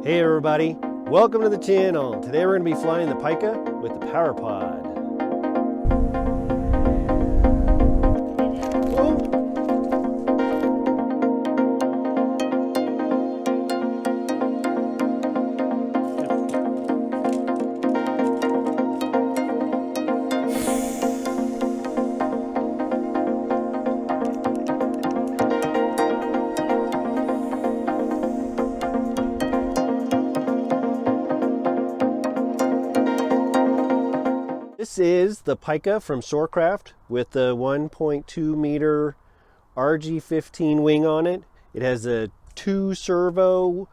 Hey everybody, welcome to the channel. Today we're going to be flying the Pika with the power pod. This is the Pika from SoarKraft with the 1.2 meter RG15 wing on it. It has a 2-servo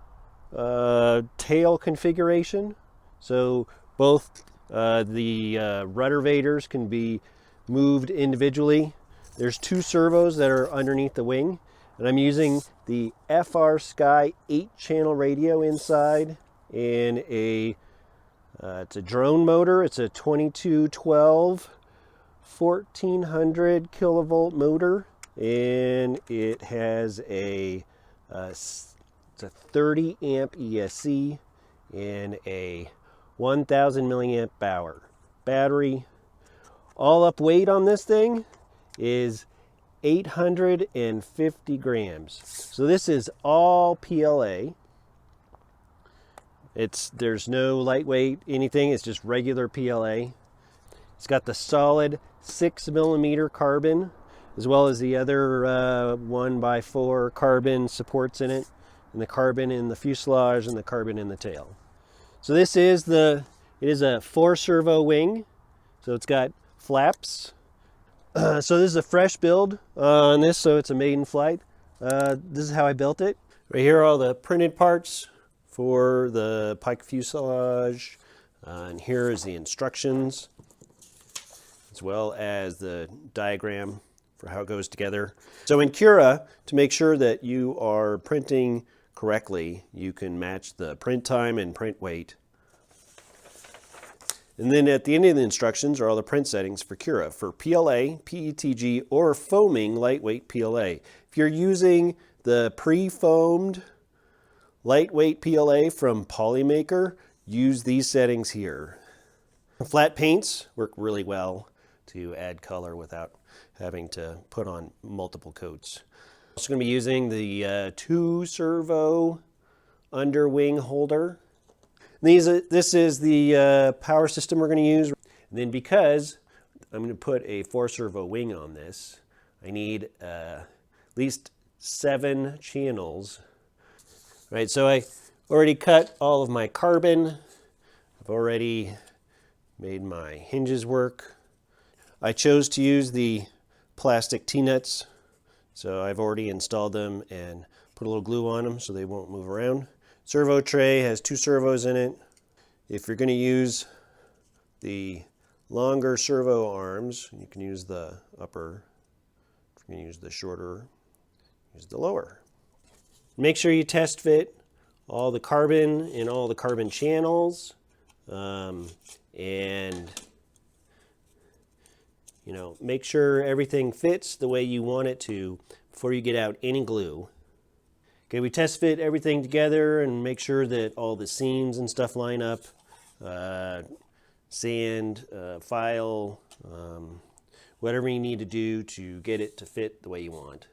tail configuration, so both the rudder vaders can be moved individually. There's 2 servos that are underneath the wing, and I'm using the FR Sky 8-channel radio inside and it's a drone motor. It's a 2212 1400 kilovolt motor, and it has it's a 30 amp ESC and a 1000 milliamp hour battery. All up weight on this thing is 850 grams. So this is all PLA. There's no lightweight anything, it's just regular PLA. It's got the solid 6mm carbon, as well as the other 1x4 carbon supports in it, and the carbon in the fuselage and the carbon in the tail. So it is a 4-servo wing, so it's got flaps. So this is a fresh build on this, so it's a maiden flight. This is how I built it. Right here are all the printed parts for the Pika fuselage, and here is the instructions, as well as the diagram for how it goes together. So in Cura, to make sure that you are printing correctly, you can match the print time and print weight. And then at the end of the instructions are all the print settings for Cura, for PLA, PETG, or foaming lightweight PLA. If you're using the pre-foamed lightweight PLA from Polymaker, use these settings here. Flat paints work really well to add color without having to put on multiple coats. I'm also going to be using the 2-servo underwing holder. This is the power system we're going to use. And then because I'm going to put a 4-servo wing on this, I need at least 7 channels. Right, so I already cut all of my carbon. I've already made my hinges work. I chose to use the plastic T-nuts, so I've already installed them and put a little glue on them so they won't move around. Servo tray has 2 servos in it. If you're going to use the longer servo arms, you can use the upper. If you're going to use the shorter, use the lower. Make sure you test fit all the carbon in all the carbon channels, and make sure everything fits the way you want it to before you get out any glue. Okay, we test fit everything together and make sure that all the seams and stuff line up. Sand, file, whatever you need to do to get it to fit the way you want.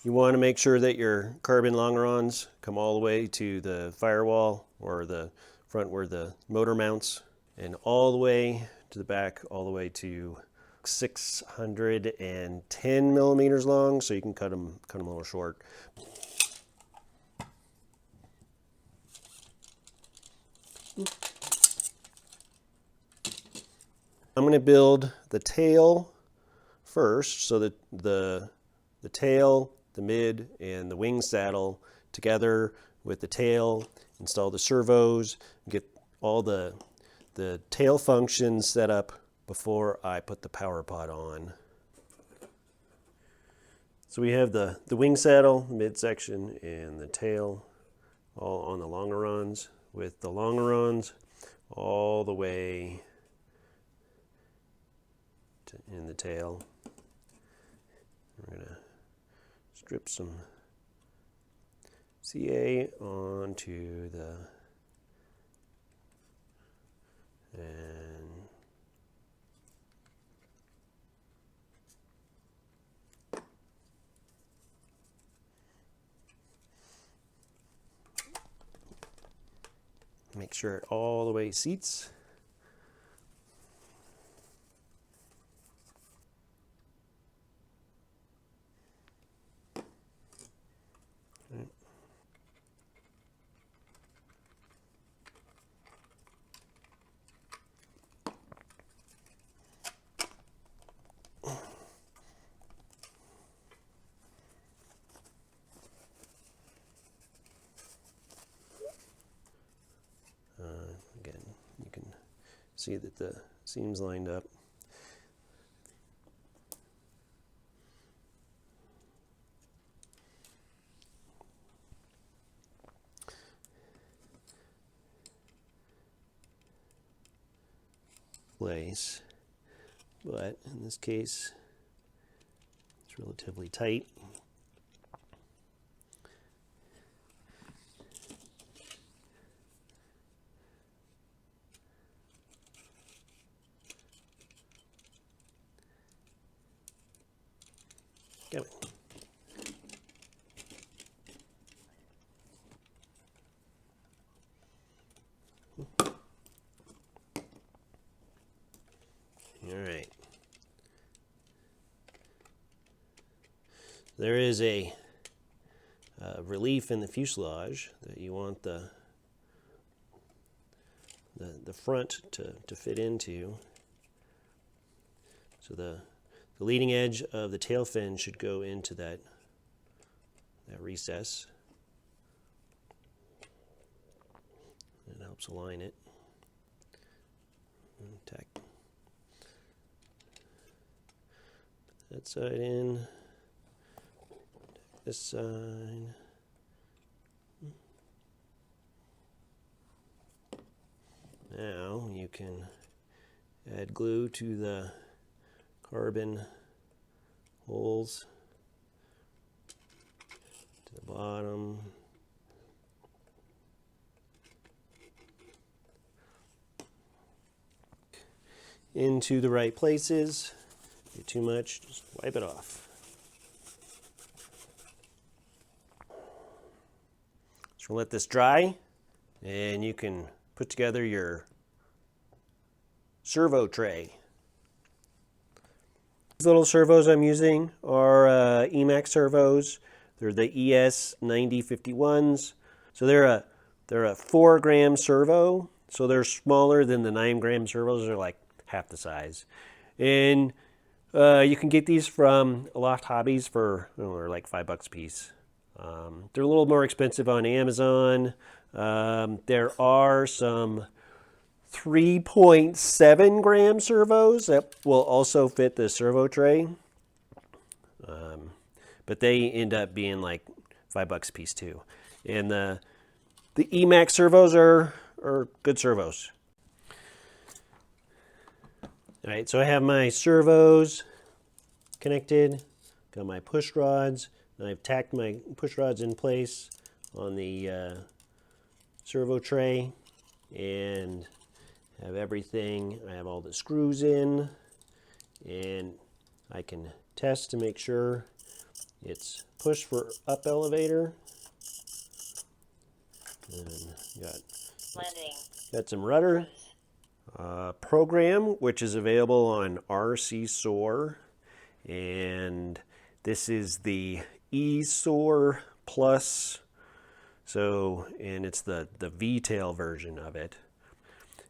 You want to make sure that your carbon longerons come all the way to the firewall or the front where the motor mounts, and all the way to the back, all the way to 610 millimeters long, so you can cut them a little short. I'm going to build the tail first, so that the tail, the mid, and the wing saddle together with the tail, install the servos, get all the tail functions set up before I put the power pod on. So we have the wing saddle, midsection, and the tail all on the longerons, with the longerons all the way in the tail. We're going to strip some CA onto the And make sure it all the way seats. Again, you can see that the seams lined up. Place, but in this case, it's relatively tight. Come on. All right. There is a relief in the fuselage that you want the front to fit into. So the leading edge of the tail fin should go into that recess. It helps align it. Tack that side in, this side. Now you can add glue to the carbon holes to the bottom. Into the right places. If you too much, just wipe it off. So we'll let this dry, and you can put together your servo tray. These little servos I'm using are Emax servos. They're the ES9051s. So they're a 4-gram servo. So they're smaller than the 9-gram servos. They're like half the size. And you can get these from Loft Hobbies for like $5 a piece. They're a little more expensive on Amazon. There are some 3.7 gram servos that will also fit the servo tray. But they end up being like $5 a piece too. And the Emax servos are good servos. All right, so I have my servos connected, got my push rods, and I've tacked my push rods in place on the servo tray, and have everything. I have all the screws in, and I can test to make sure it's push for up elevator. And got some rudder. Program, which is available on RC Soar, and this is the eSoar Plus. So, and it's the V-tail version of it.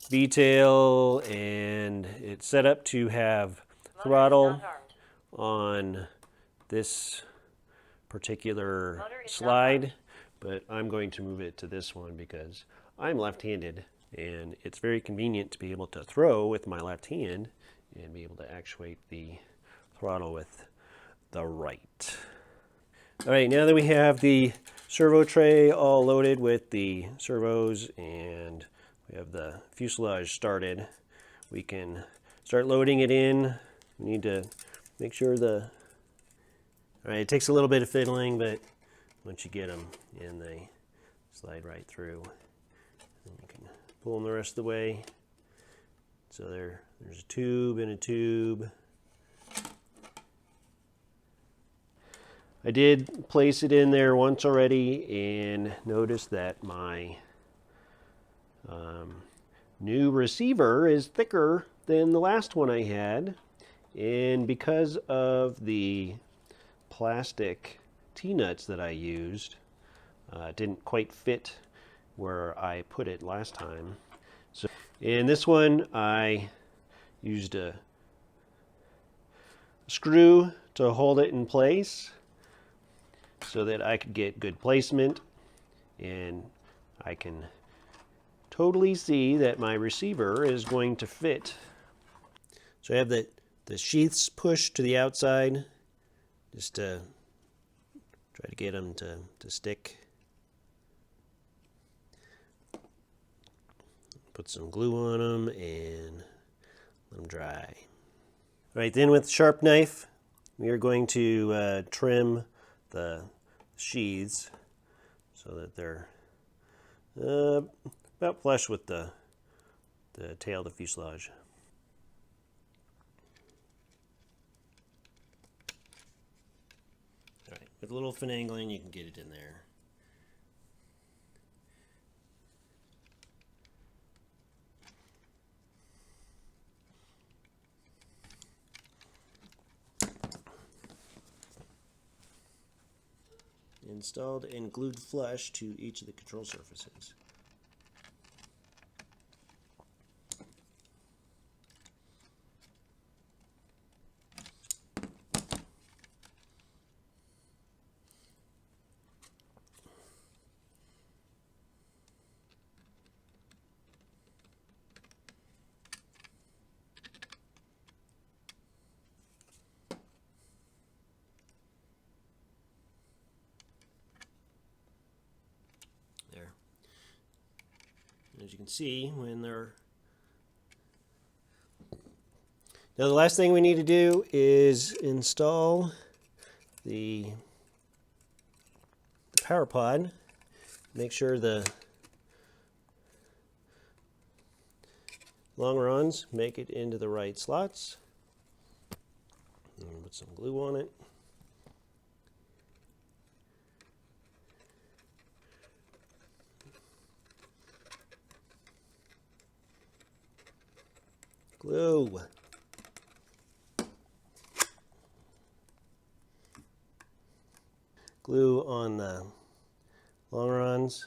V-tail, and it's set up to have throttle on this particular slide, but I'm going to move it to this one because I'm left-handed. And it's very convenient to be able to throw with my left hand and be able to actuate the throttle with the right. All right, now that we have the servo tray all loaded with the servos and we have the fuselage started, we can start loading it in. We need to make sure all right, it takes a little bit of fiddling, but once you get them in, they slide right through. And you can pull them the rest of the way. So there's a tube and a tube. I did place it in there once already and noticed that my new receiver is thicker than the last one I had. And because of the plastic T-nuts that I used, didn't quite fit where I put it last time. So in this one, I used a screw to hold it in place so that I could get good placement, and I can totally see that my receiver is going to fit. So I have the sheaths pushed to the outside, just to try to get them to stick. Put some glue on them and let them dry. All right, then with the sharp knife, we are going to trim the sheaths so that they're about flush with the tail of the fuselage. All right, with a little finagling, you can get it in there. Installed and glued flush to each of the control surfaces. There. As you can see, when they're... Now the last thing we need to do is install the power pod. Make sure the longerons make it into the right slots. And put some glue on it. Glue. Glue on the longerons.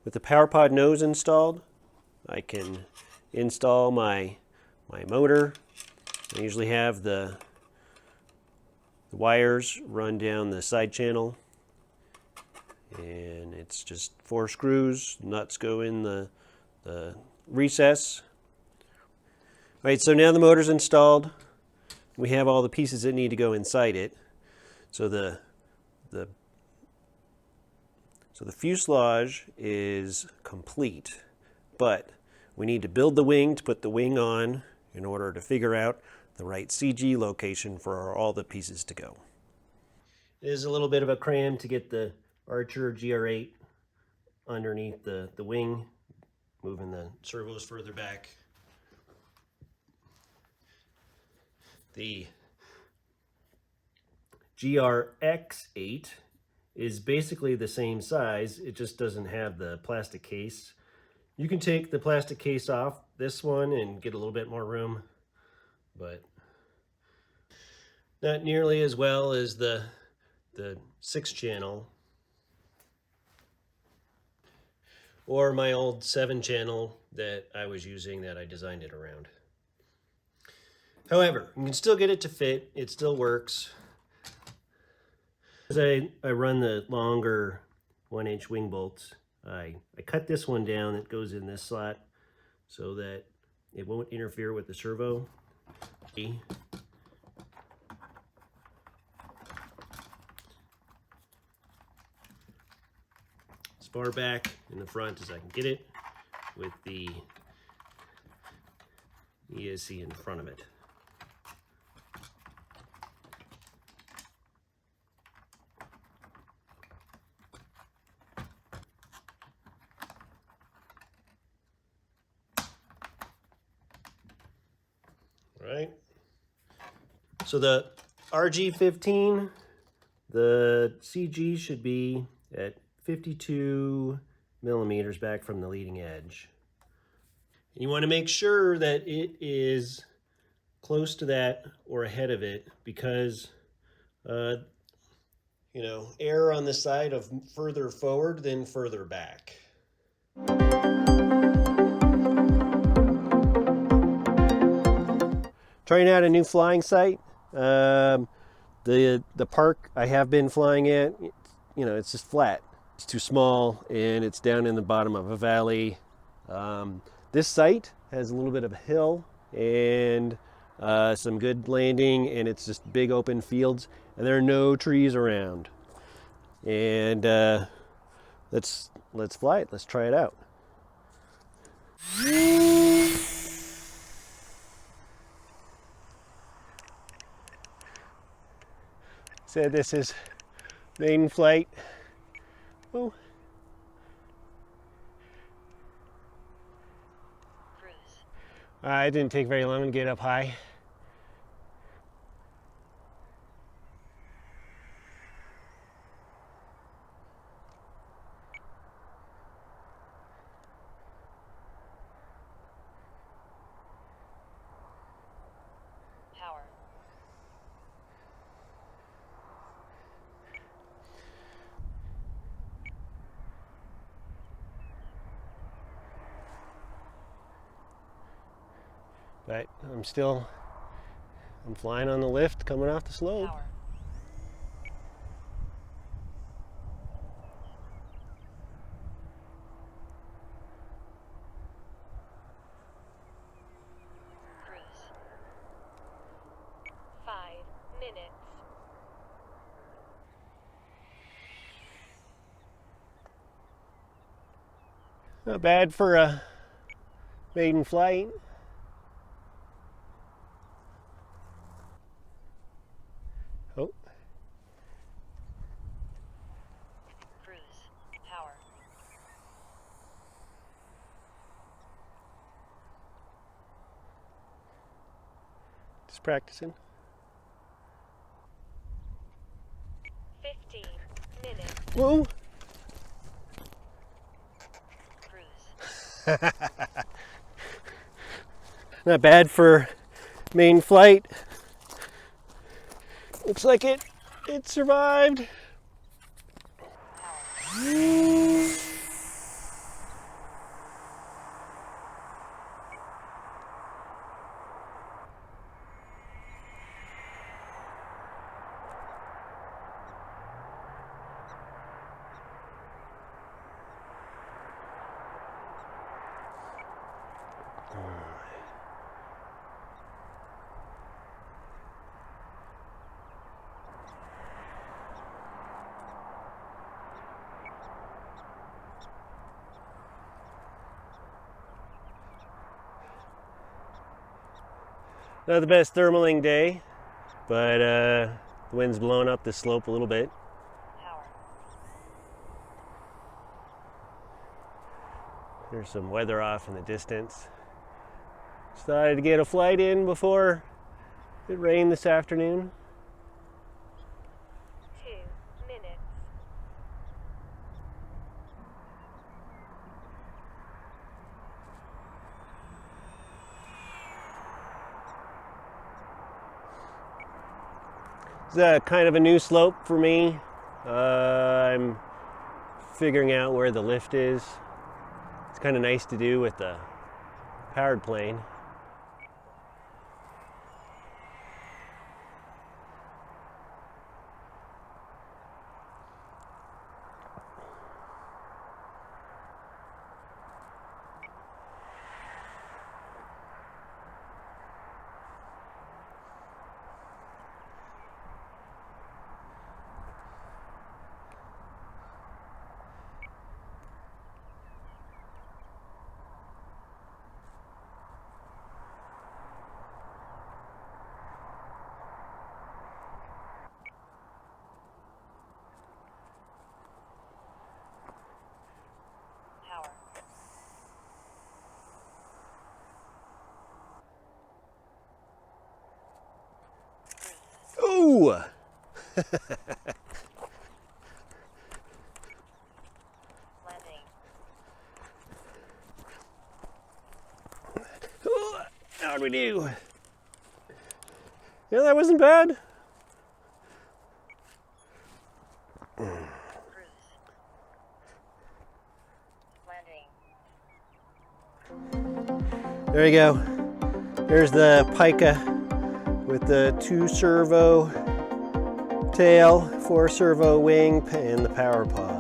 With the power pod nose installed, I can install my motor. I usually have the wires run down the side channel, and it's just 4 screws. Nuts go in the recess. All right, so now the motor's installed. We have all the pieces that need to go inside it. So the fuselage is complete, but we need to build the wing to put the wing on in order to figure out the right CG location for all the pieces to go. It is a little bit of a cram to get the Archer GR8 underneath the wing, moving the servos further back. The GRX8 is basically the same size, it just doesn't have the plastic case. You can take the plastic case off this one and get a little bit more room, but not nearly as well as the 6-channel or my old 7-channel that I was using that I designed it around. However, you can still get it to fit, it still works. As I run the longer 1-inch wing bolts, I cut this one down that goes in this slot so that it won't interfere with the servo. As far back in the front as I can get it with the ESC in front of it. So the RG15, the CG should be at 52 millimeters back from the leading edge. And you want to make sure that it is close to that or ahead of it, because you know, err on the side of further forward than further back. Trying out a new flying site. The park I have been flying at, you know, it's just flat. It's too small and it's down in the bottom of a valley. This site has a little bit of a hill and some good landing, and it's just big open fields, and there are no trees around. And let's fly it. Let's try it out. So this is maiden flight. Oh. It didn't take very long to get up high. Power. But I'm flying on the lift coming off the slope. Power. Cruise. 5 minutes. Not bad for a maiden flight. Oh. Cruise. Power. Just practicing. 15 minutes. Whoa. Cruise. Not bad for main flight. Looks like it survived. Not the best thermaling day, but the wind's blowing up the slope a little bit. Power. There's some weather off in the distance. Decided to get a flight in before it rained this afternoon. 2 minutes. It's kind of a new slope for me. I'm figuring out where the lift is. It's kind of nice to do with the powered plane. Landing. How'd we do? Yeah, that wasn't bad. Cruise. Landing. There you go. There's the Pika with the 2 servo tail, 4 servo wing, and the power pod.